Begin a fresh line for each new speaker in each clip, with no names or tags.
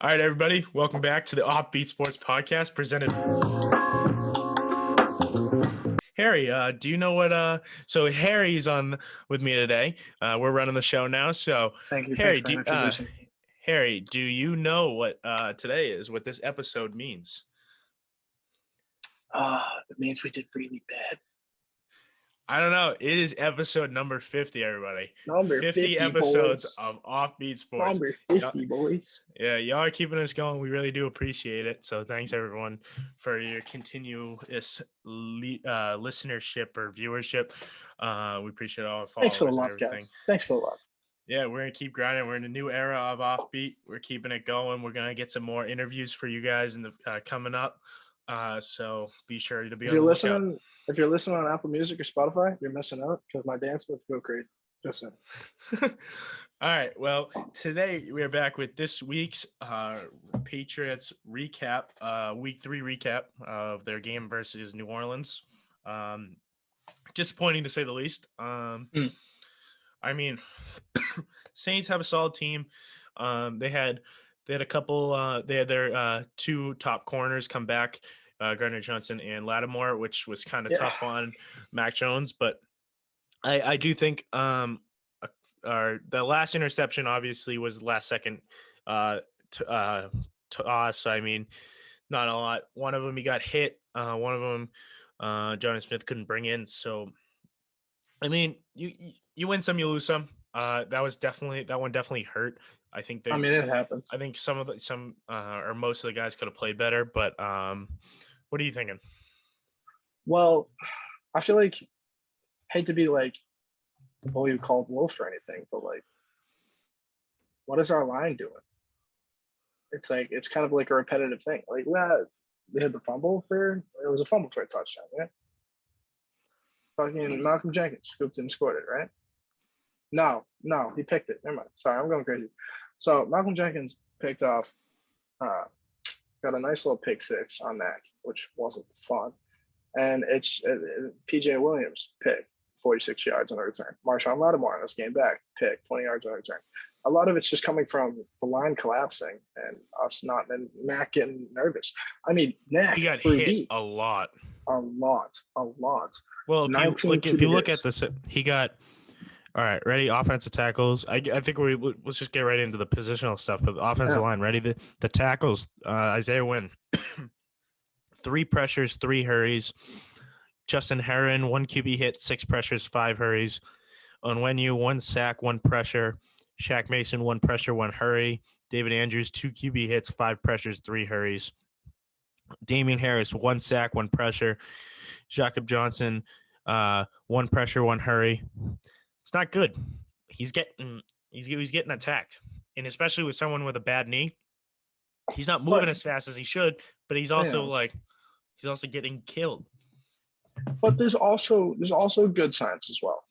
All right, everybody, welcome back to the OffBeat Sports podcast presented. Harry, do you know what? So Harry's on with me today. We're running the show now. So
Thank you. Thanks
Harry,
for introducing me.
Harry, do you know what today is? What this episode means?
It means we did really bad.
I don't know. It is episode number 50, everybody.
Number
50 episodes
boys.
of OffBeat Sports.
Number 50, boys.
Yeah, y'all are keeping us going. We really do appreciate it. So thanks, everyone, for your continuous listenership or viewership. We appreciate all the followers.
Thanks for the
and
love,
everything.
guys. Thanks for the love.
Yeah, we're going to keep grinding. We're in a new era of OffBeat. We're keeping it going. We're going to get some more interviews for you guys in the coming up. So be sure to be on the lookout.
If you're listening on Apple Music or Spotify, you're missing out because my dance would go crazy. Just saying.
All right. Well, today we are back with this week's Patriots recap, week 3 recap of their game versus New Orleans. Disappointing to say the least. I mean, Saints have a solid team. They had a couple. They had their 2 top corners come back, Gardner Johnson and Lattimore, which was kind of tough on Mac Jones. But I do think the last interception obviously was the last second to us. I mean, not a lot. One of them he got hit. One of them Jonas Smith couldn't bring in. So, I mean, you win some, you lose some. That one definitely hurt. I think
it happens.
I think some or most of the guys could have played better. But what are you thinking?
Well, I feel like hate to be like the boy who called wolf or anything, but like, what is our line doing? It's like it's kind of like a repetitive thing. Like, they had the fumble it was a fumble for a touchdown, right? Fucking Malcolm Jenkins scooped and scored it, right? No, he picked it. Never mind. Sorry, I'm going crazy. So Malcolm Jenkins picked off, got a nice little pick 6 on that, which wasn't fun. And it's PJ Williams pick 46 yards on a return. Marshawn Lattimore on this game back pick 20 yards on a return. A lot of it's just coming from the line collapsing and us not, and Mac getting nervous. I mean, Mac
he got
threw
hit
deep.
a lot.
Well,
if you look at this, he got. All right, ready? Offensive tackles. I think let's just get right into the positional stuff. But the offensive line, ready? The tackles. Isaiah Wynn, 3 pressures, 3 hurries. Justin Herron, 1 QB hit, 6 pressures, 5 hurries. Onwenu, 1 sack, 1 pressure. Shaq Mason, 1 pressure, 1 hurry. David Andrews, 2 QB hits, 5 pressures, 3 hurries. Damian Harris, 1 sack, 1 pressure. Jacob Johnson, 1 pressure, 1 hurry. It's not good. He's getting attacked, and especially with someone with a bad knee, he's not moving as fast as he should. But he's also getting killed.
But there's also good signs as well.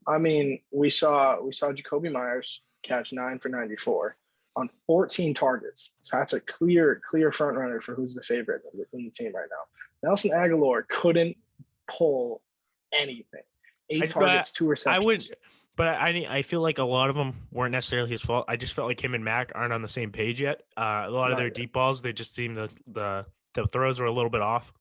I mean, we saw Jacoby Myers catch 9 for 94 on 14 targets. So that's a clear front runner for who's the favorite in the team right now. Nelson Aguilar couldn't pull anything. 8 targets, 2 receptions.
I feel like a lot of them weren't necessarily his fault. I just felt like him and Mac aren't on the same page yet. A lot of their deep balls, they just seem the throws were a little bit off.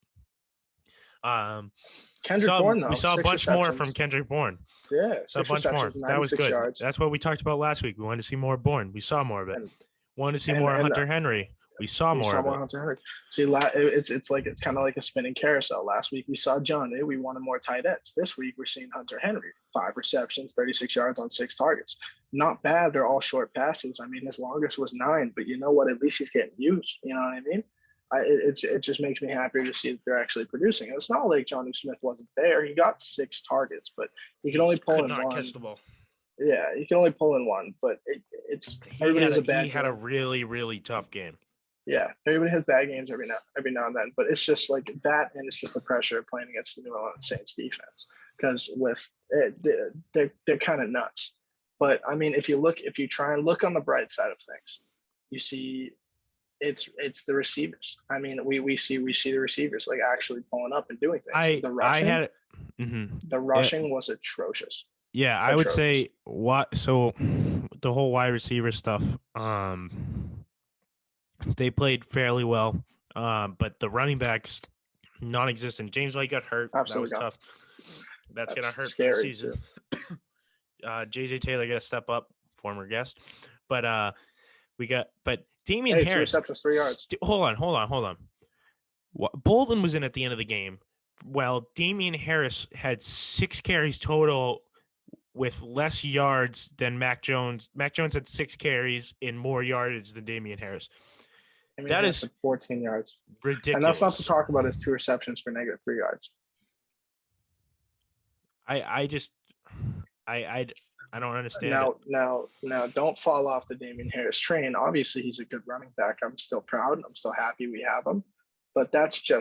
Kendrick Bourne, though,
we saw a bunch more from Kendrick Bourne.
Yeah,
a bunch more. That was good.
Yards.
That's what we talked about last week. We wanted to see more Bourne. We saw more of it. Wanted to see more Hunter Henry. We saw more of it.
Hunter Henry. See, it's kind of like a spinning carousel. Last week we saw John. We wanted more tight ends. This week we're seeing Hunter Henry. 5 receptions, 36 yards on 6 targets. Not bad. They're all short passes. I mean, his longest was 9, but you know what? At least he's getting used. You know what I mean? It just makes me happier to see that they're actually producing. It's not like Jonnu Smith wasn't there. He got 6 targets, but he could only pull in 1.
Catch the ball.
Yeah, he can only pull in 1, but
he had a really, really tough game.
Yeah, everybody has bad games every now and then, but it's just like that, and it's just the pressure of playing against the New Orleans Saints defense because they're kind of nuts. But I mean, if you try and look on the bright side of things, you see it's the receivers. I mean, we see the receivers like actually pulling up and doing things. The rushing was atrocious.
Yeah, I would say the whole wide receiver stuff. They played fairly well, but the running backs non-existent. James White got hurt. That was
Absolutely gone.
tough. That's gonna hurt for the
Scary
season.
too.
JJ Taylor got to step up, former guest, but Damian
Hey, 2
Harris.
receptions, 3 yards.
Hold on. Bolden was in at the end of the game. Well, Damian Harris had 6 carries total with less yards than Mac Jones. Mac Jones had 6 carries in more yardage than Damian Harris. That is
14 yards.
ridiculous.
And that's not to talk about his 2 receptions for -3 yards.
I don't understand.
Now, don't fall off the Damian Harris train. Obviously, he's a good running back. I'm still proud. I'm still happy we have him. But that's an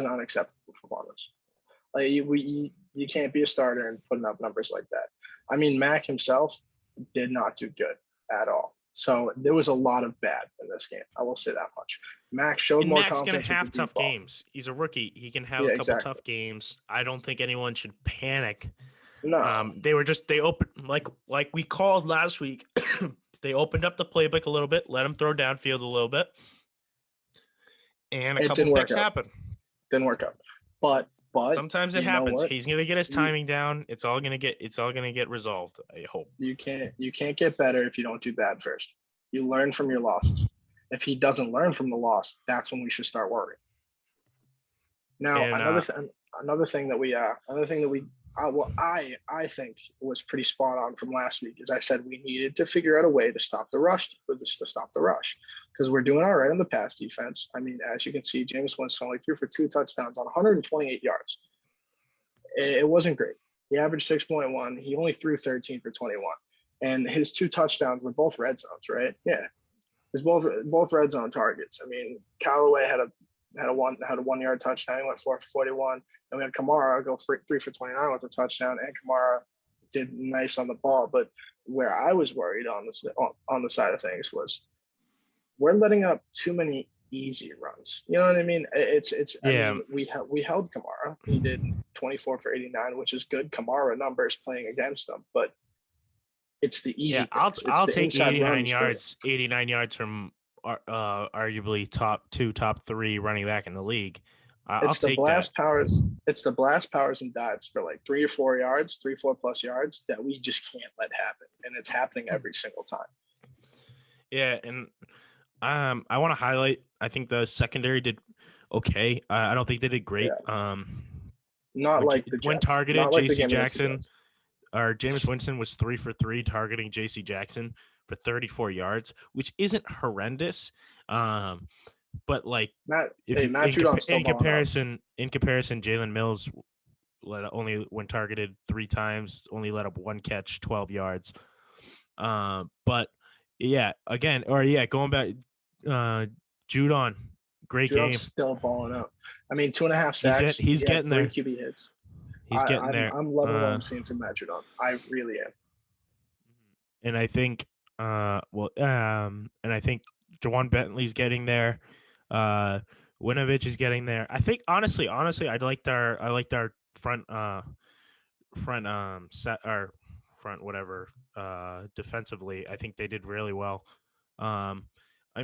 unacceptable performance. Like you can't be a starter and putting up numbers like that. I mean, Mac himself did not do good at all. So there was a lot of bad in this game. I will say that much. Mac showed more confidence.
Mac's gonna have tough games. He's a rookie. He can have a couple tough games. I don't think anyone should panic.
No.
They opened like we called last week. They opened up the playbook a little bit, let him throw downfield a little bit, and a couple picks happened.
Didn't work out. But
sometimes it happens. He's gonna get his timing down. It's all gonna get resolved. I hope.
You can't get better if you don't do bad first. You learn from your losses. If he doesn't learn from the loss, that's when we should start worrying. Now, another thing that I think was pretty spot on from last week is I said we needed to figure out a way to stop the rush, because we're doing all right on the pass defense. I mean, as you can see, James Winston only threw for 2 touchdowns on 128 yards. It wasn't great. He averaged 6.1. He only threw 13 for 21, and his 2 touchdowns were both red zones, right? Yeah, it's both red zone targets. I mean, Callaway had a 1-yard touchdown. He went 4 for 41. And we had Kamara go 3 for 29 with a touchdown, and Kamara did nice on the ball. But where I was worried on the side of things was we're letting up too many easy runs. You know what I mean? I mean, we held Kamara. He did 24 for 89, which is good Kamara numbers playing against them. But it's the easy.
Yeah, I'll take 89 yards. 89 yards from arguably top 3 running back in the league.
It's the blast powers and dives for like 3 or 4 yards, 4+ yards that we just can't let happen, and it's happening every single time.
Yeah, and I want to highlight. I think the secondary did okay. I don't think they did great.
Yeah.
When targeted, J.C. Jackson or Jameis Winston was 3 for 3 targeting J.C. Jackson for 34 yards, which isn't horrendous. But like in comparison, Jalen Mills when targeted 3 times, only let up 1 catch, 12 yards. But yeah, going back, Judon, great game.
Still balling out. I mean, 2.5 sacks.
He's getting there.
3 QB hits.
He's getting there.
I'm loving what I'm seeing from Matt Judon. I really am.
And I think, and I think Jawan Bentley's getting there. Winovich is getting there. I think honestly, I liked our front whatever defensively. I think they did really well. I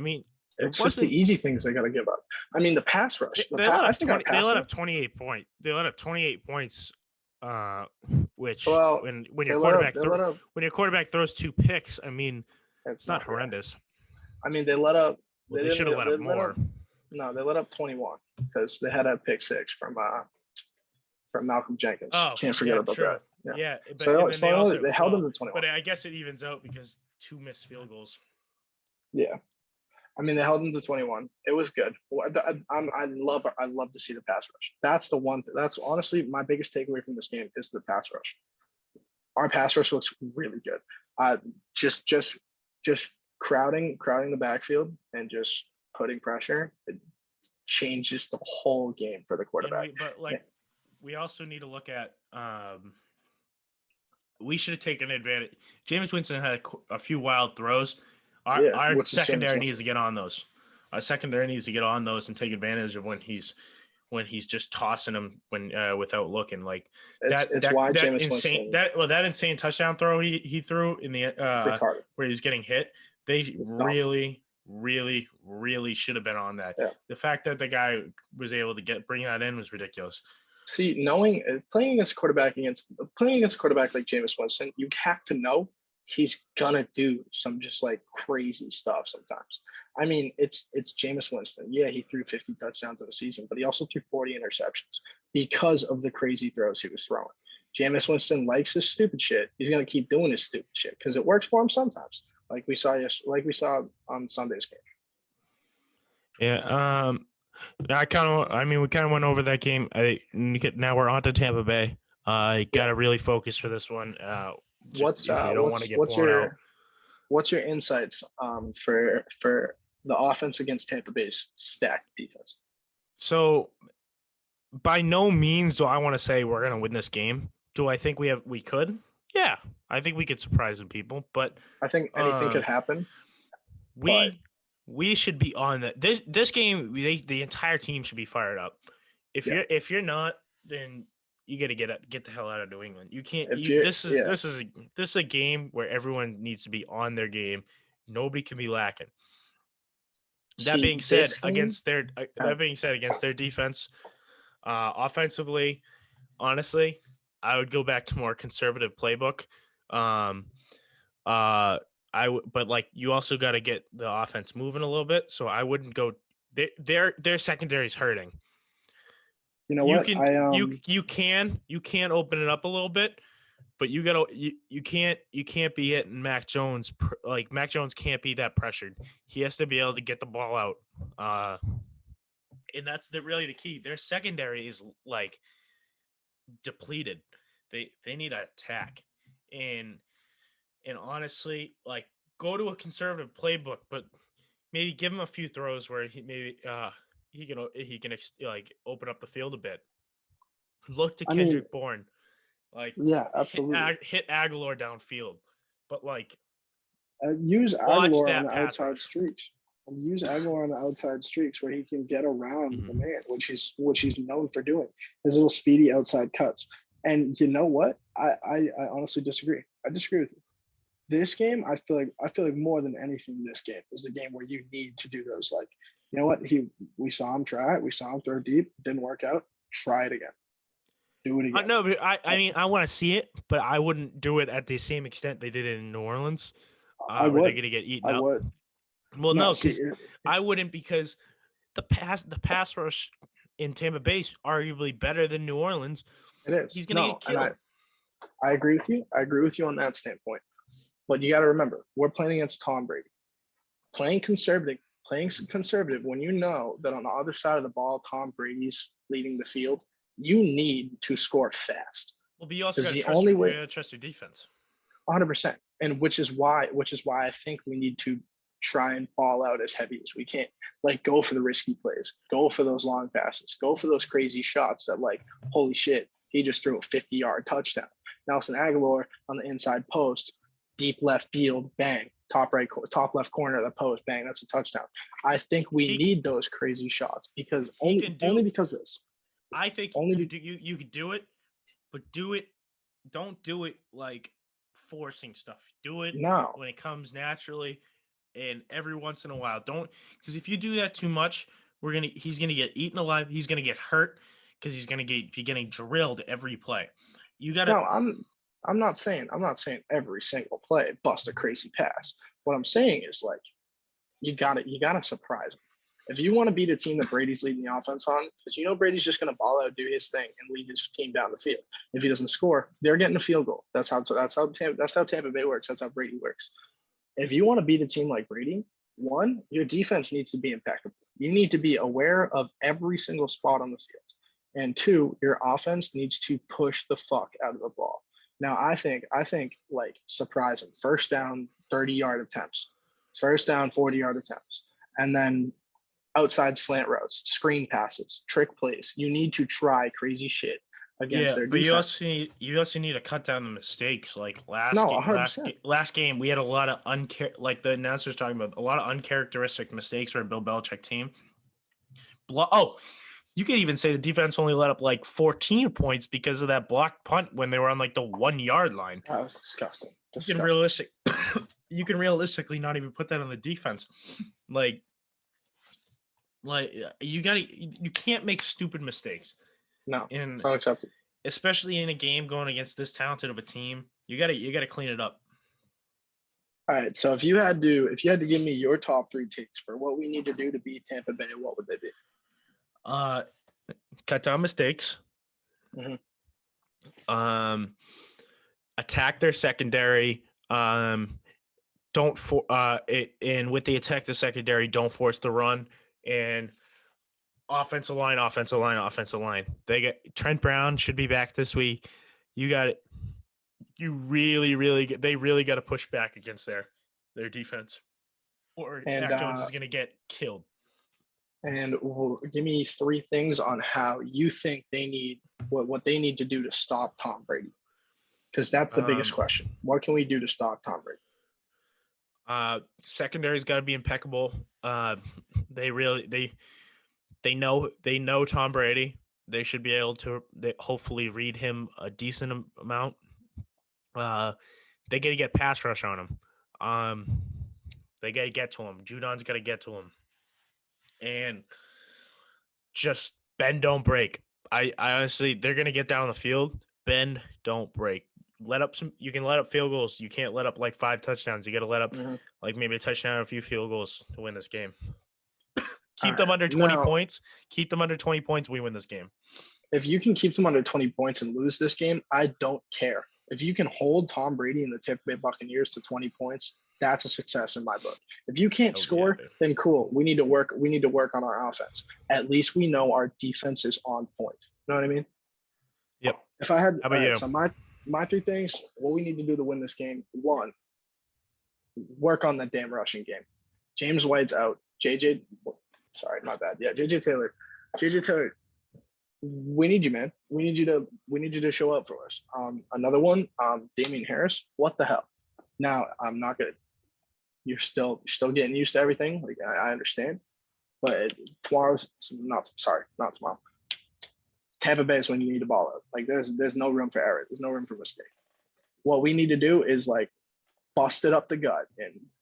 mean,
it's just the easy things they got to give up. I mean, the pass rush.
They let up 28 points. They let up 28 points. Which when your quarterback throws 2 picks, I mean, it's not horrendous.
I mean, they let up.
They should have let up more.
No, they let up 21 because they had a pick 6 from Malcolm Jenkins.
Oh,
can't forget about
that.
Yeah,
but
they held them to 21.
But I guess it evens out because 2 missed field goals.
Yeah, I mean, they held them to 21. It was good. I love to see the pass rush. That's the one. That's honestly my biggest takeaway from this game is the pass rush. Our pass rush looks really good. Just crowding the backfield and just putting pressure, it changes the whole game for the quarterback.
We also need to look at we should have taken advantage. Jameis Winston had a few wild throws. Our secondary needs to get on those. Our secondary needs to get on those and take advantage of when he's just tossing them without looking. Like that insane touchdown throw he threw in the where he's getting hit. They really really, really should have been on that.
Yeah.
The fact that the guy was able to bring that in was ridiculous.
See, playing against a quarterback like Jameis Winston, you have to know he's gonna do some just like crazy stuff sometimes. I mean, it's Jameis Winston. Yeah, he threw 50 touchdowns in the season, but he also threw 40 interceptions because of the crazy throws he was throwing. Jameis Winston likes his stupid shit. He's gonna keep doing his stupid shit because it works for him sometimes, like we saw on Sunday's game.
Yeah. We kind of went over that game. Now we're on to Tampa Bay. You got to really focus for this one.
What's
you don't want to get
what's
blown out.
what's your insights for the offense against Tampa Bay's stacked defense?
So, by no means do I want to say we're going to win this game. Do I think we could? Yeah, I think we could surprise some people, but
I think anything could happen.
We should be on that. This game, the entire team should be fired up. If you're not, then you got to get the hell out of New England. You can't. This is a game where everyone needs to be on their game. Nobody can be lacking. That being said, against their defense, offensively, honestly, I would go back to more conservative playbook. But like you also got to get the offense moving a little bit. So I wouldn't go. Their secondary is hurting.
You know what?
You can open it up a little bit, but you can't be hitting Mac Jones. Like Mac Jones can't be that pressured. He has to be able to get the ball out. And that's really the key. Their secondary is like depleted. They need an attack. And honestly, like go to a conservative playbook, but maybe give him a few throws where he can like open up the field a bit. Look to Kendrick Bourne, like
absolutely
hit Aguilar downfield, but like
use Aguilar on the outside streaks. Use Aguilar on the outside streaks where he can get around the man, which he's known for doing. His little speedy outside cuts. And you know what? I honestly disagree. I disagree with you. This game, I feel like more than anything, this game is the game where you need to do those. Like, you know what? We saw him try it. We saw him throw deep. Didn't work out. Try it again. Do it again.
No, but I mean, I want to see it, but I wouldn't do it at the same extent they did it in New Orleans.
I would.
They're going to get eaten up.
I would.
Well, no, I wouldn't because the pass rush in Tampa Bay is arguably better than New Orleans.
It is.
He's going to get killed.
I agree with you. I agree with you on that standpoint. But you got to remember, we're playing against Tom Brady. Playing conservative when you know that on the other side of the ball, Tom Brady's leading the field, you need to score fast.
Well, but you also got to trust your defense.
100%. And which is why I think we need to try and ball out as heavy as we can. Like, go for the risky plays. Go for those long passes. Go for those crazy shots that, like, holy shit, he just threw a 50-yard touchdown. Nelson Aguilar on the inside post, deep left field, bang, top left corner of the post, bang, that's a touchdown. I think we need those crazy shots because only because of this.
I think you could do it, but don't do it like forcing stuff. Do it when it comes naturally and every once in a while. Because if you do that too much, he's gonna get eaten alive. He's gonna get hurt because he's gonna be getting drilled every play. You gotta.
No, I'm not saying every single play bust a crazy pass. What I'm saying is, like, you gotta surprise him. If you want to beat a team that Brady's leading the offense on, because you know Brady's just going to ball out, do his thing, and lead his team down the field. If he doesn't score, they're getting a field goal. That's how Tampa Bay works. That's how Brady works. If you want to beat a team like Brady, one, your defense needs to be impeccable. You need to be aware of every single spot on the field. And two, your offense needs to push the fuck out of the ball. Now, I think like surprising first down, 30-yard attempts, first down, 40-yard attempts, and then outside slant routes, screen passes, trick plays. You need to try crazy shit against their defense.
But you also need to cut down the mistakes. Like last game, we had a lot of like the announcers talking about a lot of uncharacteristic mistakes for a Bill Belichick team. You could even say the defense only let up like 14 points because of that blocked punt when they were on like the 1 yard line.
That was disgusting.
Realistic. you can realistically not even put that on the defense. like you can't make stupid mistakes.
No,
And
unacceptable.
especially in a game going against this talented of a team, you gotta clean it up.
All right. So if you had to give me your top 3 takes for what we need to do to beat Tampa Bay, what would they be?
Cut down mistakes.
Mhm.
Attack their secondary. And with the attack the secondary, don't force the run. And offensive line. They get Trent Brown should be back this week. You got it. You they really got to push back against their defense, or
And
Mac Jones is going to get killed.
And give me 3 things on how you think they need what they need to do to stop Tom Brady, because that's the biggest question. What can we do to stop Tom Brady?
Secondary's got to be impeccable. They know Tom Brady. They should be able to hopefully read him a decent amount. They got to get pass rush on him. They got to get to him. Judon's got to get to him, and just bend, don't break. I honestly, they're gonna get down the field. Bend, don't break. You can let up field goals. You can't let up like 5 touchdowns. You got to let up like maybe a touchdown and a few field goals to win this game. Keep them under 20 points. Keep them under 20 points. We win this game.
If you can keep them under 20 points and lose this game, I don't care. If you can hold Tom Brady and the Tampa Bay Buccaneers to 20 points, that's a success in my book. If you can't score, then cool. We need to work on our offense. At least we know our defense is on point. You know what I mean?
Yep.
If I had,
how about you?
So my 3 things, what we need to do to win this game: 1, work on that damn rushing game. James White's out. Sorry, my bad. Yeah, JJ Taylor, we need you, man. We need you to show up for us. Another one, Damian Harris. What the hell? Now I'm not gonna. You're still getting used to everything. Like I understand, but not tomorrow. Tampa Bay is when you need to ball out. Like there's no room for error. There's no room for mistake. What we need to do is like bust it up the gut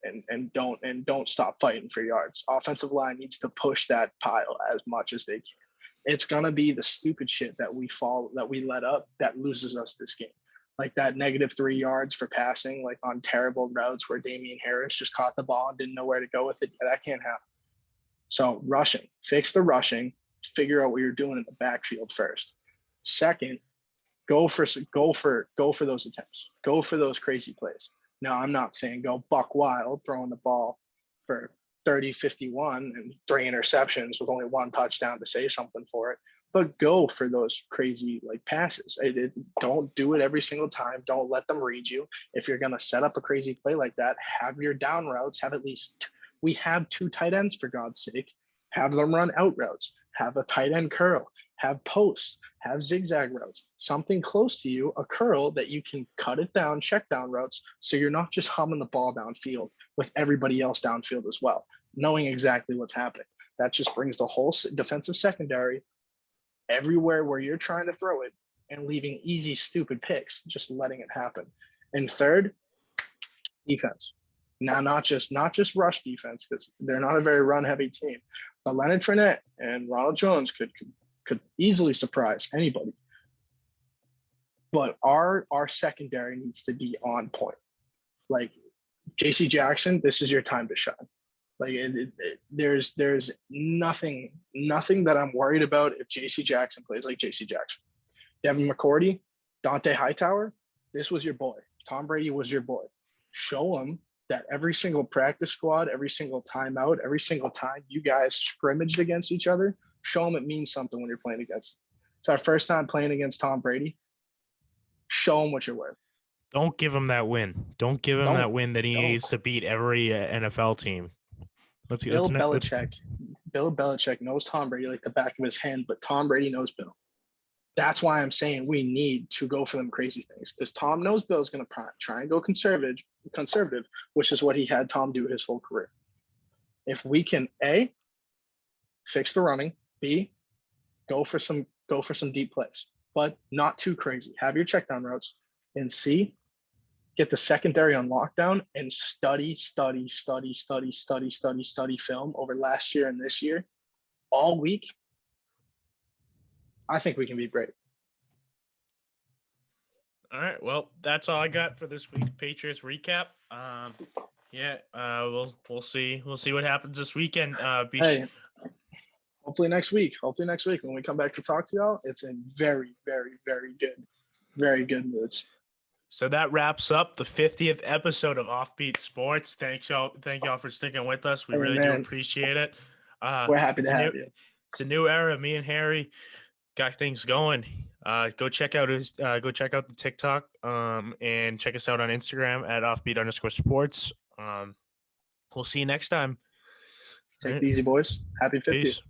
and don't stop fighting for yards. Offensive line needs to push that pile as much as they can. It's gonna be the stupid shit that we let up that loses us this game. Like that -3 yards for passing, like on terrible routes where Damian Harris just caught the ball and didn't know where to go with it. Yeah, that can't happen. So rushing, fix the rushing, figure out what you're doing in the backfield first. Second, go for those attempts. Go for those crazy plays. Now, I'm not saying go buck wild, throwing the ball for 30, 51 and 3 interceptions with only 1 touchdown to say something for it, but go for those crazy like passes. Don't do it every single time. Don't let them read you. If you're going to set up a crazy play like that, have your down routes, have at least, we have 2 tight ends for God's sake, have them run out routes, have a tight end curl, have posts, have zigzag routes, something close to you, a curl that you can cut it down, check down routes, so you're not just humming the ball downfield with everybody else downfield as well, knowing exactly what's happening. That just brings the whole defensive secondary everywhere where you're trying to throw it and leaving easy, stupid picks, just letting it happen. And third, defense. Now, not just rush defense, because they're not a very run-heavy team, but Leonard Fournette and Ronald Jones could easily surprise anybody. But our secondary needs to be on point. Like J.C. Jackson, this is your time to shine. Like there's nothing that I'm worried about if J.C. Jackson plays like J.C. Jackson. Devin McCourty, Dante Hightower, this was your boy. Tom Brady was your boy. Show him that every single practice squad, every single timeout, every single time you guys scrimmaged against each other, show them it means something when you're playing against. It's our first time playing against Tom Brady. Show him what you're worth.
Don't give him that win. Don't give him that win that he needs to beat every NFL team.
Bill Belichick knows Tom Brady like the back of his hand, but Tom Brady knows Bill. That's why I'm saying we need to go for them crazy things, because Tom knows Bill's going to try and go conservative, which is what he had Tom do his whole career. If we can A, fix the running, B, go for some deep plays, but not too crazy. Have your check down routes, and C, get the secondary on lockdown, and study film over last year and this year all week, I think we can beat Brady.
All right. Well, that's all I got for this week's Patriots recap. We'll see. We'll see what happens this weekend.
Hopefully next week when we come back to talk to y'all, it's in very, very, very good moods.
So that wraps up the 50th episode of OffBeat Sports. Thank y'all for sticking with us. We really do appreciate it.
We're happy to have you.
It's a new era. Me and Harry got things going. Go check out the TikTok and check us out on Instagram at offbeat_sports. We'll see you next time.
Take it easy, boys. Happy 50th.
Peace.